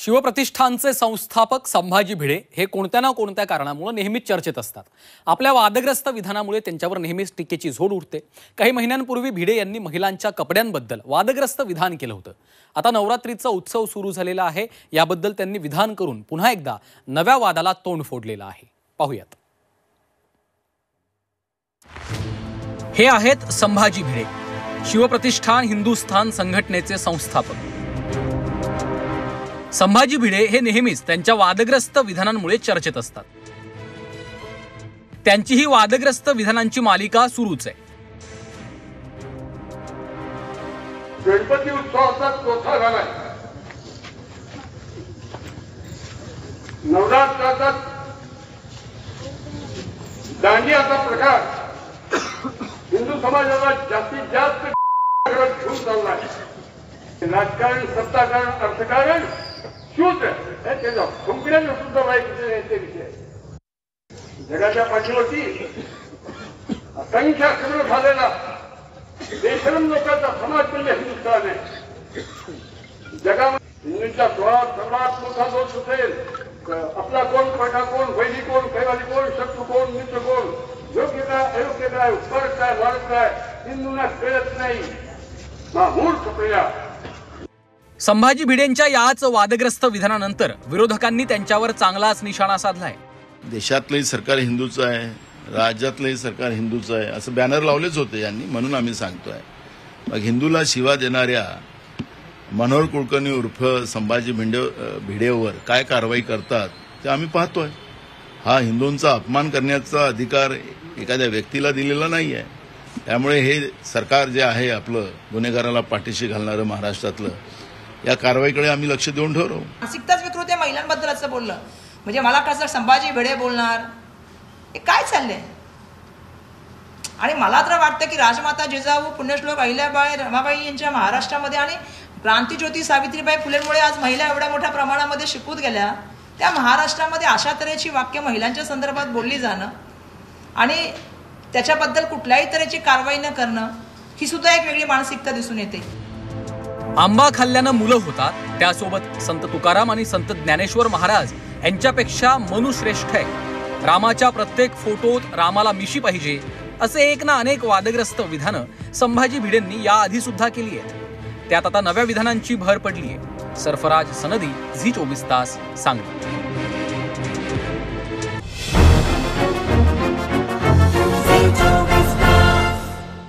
शिवप्रतिष्ठानचे संस्थापक संभाजी भिडे हे कोणत्या ना कोणत्या कारणामुळे नेहमीच चर्चेत असतात। आपल्या वादग्रस्त विधानामुळे त्यांच्यावर नेहमीच टीकेची झोड उठते। काही महिन्यांपूर्वी भिडे यांनी महिलांच्या कपड्यांबद्दल वादग्रस्त विधान केलं होतं। आता नवरात्रीचा उत्सव सुरू झालेला आहे, याबद्दल त्यांनी विधान करून पुन्हा एकदा नव्या वादाला तोंड फोडलेलं आहे। पाहूयात। हे आहेत संभाजी भिडे, शिवप्रतिष्ठान हिंदुस्थान संघटनेचे संस्थापक। संभाजी भिडे हे नेहमीच त्यांच्या वादग्रस्त विधानांमुळे चर्चेत असतात। त्यांची ही वादग्रस्त विधानांची मालिका सुरूच आहे। गणपती उत्सवाचा चौथा झालाय। नवरात्राचा दांडियाचा प्रकार हिंदू समाजाला जास्तीत जास्त घेऊन चाललाय। राजकारण, सत्ताकारण, अर्थकारण, शूद्र हे त्याच्या फुंकड्याने सुद्धा वाईट विषय। जगाच्या पाठीवरती असंख्य आक्रमण झालेला बेशरम लोकांचा समाज म्हणजे हिंदुस्थान आहे। जगामध्ये हिंदूंचा सर्वात मोठा दोष असेल आपला कोण, प्रजा कोण, वैदिक कोण, कैवाली कोण, शत्रू कोण, मित्र कोण, योग्य काय, अयोग्य काय, फरक काय, वाढत काय, हिंदूंना कळत नाही, मूर्ख प्रजा। संभाजी भिडेंच्या याच वादग्रस्त विधानानंतर विरोधकांनी त्यांच्यावर चांगलाच निशाणा साधलाय। देशातलंही सरकार हिंदूचं आहे, राज्यातलंही सरकार हिंदूचं आहे असं बॅनर लावलेच होते यांनी, म्हणून आम्ही सांगतोय। मग हिंदूला शिवा देणाऱ्या मनोहर कुलकर्णी उर्फ संभाजी भिडेवर काय कारवाई करतात ते आम्ही पाहतोय। हा हिंदूंचा अपमान करण्याचा अधिकार एखाद्या व्यक्तीला दिलेला नाही आहे। त्यामुळे हे सरकार जे आहे आपलं गुन्हेगाराला पाठीशी घालणारं महाराष्ट्रातलं, या कारवाईकडे आम्ही लक्ष देऊन ठेवू। मानसिकताच विकृत आहे महिलांबद्दल असं बोललं म्हणजे मला कसं संभाजी भिडे बोलणार, हे काय चाललंय? आणि मला तर वाटतं की राजमाता जिजाऊ, पुण्यश्लोक अहिल्याबाई, रमाबाई यांच्या महाराष्ट्रामध्ये आणि क्रांतीज्योती सावित्रीबाई फुलेंमुळे आज महिला एवढ्या मोठ्या प्रमाणामध्ये शिकूत गेल्या। त्या महाराष्ट्रामध्ये अशा तऱ्हेची वाक्य महिलांच्या संदर्भात बोलली जाणं आणि त्याच्याबद्दल कुठल्याही तऱ्हेची कारवाई न करणं, ही सुद्धा एक वेगळी मानसिकता दिसून येते। आंबा खाल्ल्यानं मुलं होतात, त्यासोबत संत तुकाराम आणि संत ज्ञानेश्वर महाराज यांच्यापेक्षा मनु श्रेष्ठ आहे। रामाच्या प्रत्येक फोटोत रामाला मिशी पाहिजे, असे एक ना अनेक वादग्रस्त विधानं संभाजी भिडेंनी याआधी सुद्धा केली आहेत। त्यात आता नव्या विधानांची भर पडली आहे। सरफराज सनदी, झी 24 तास, सांगली।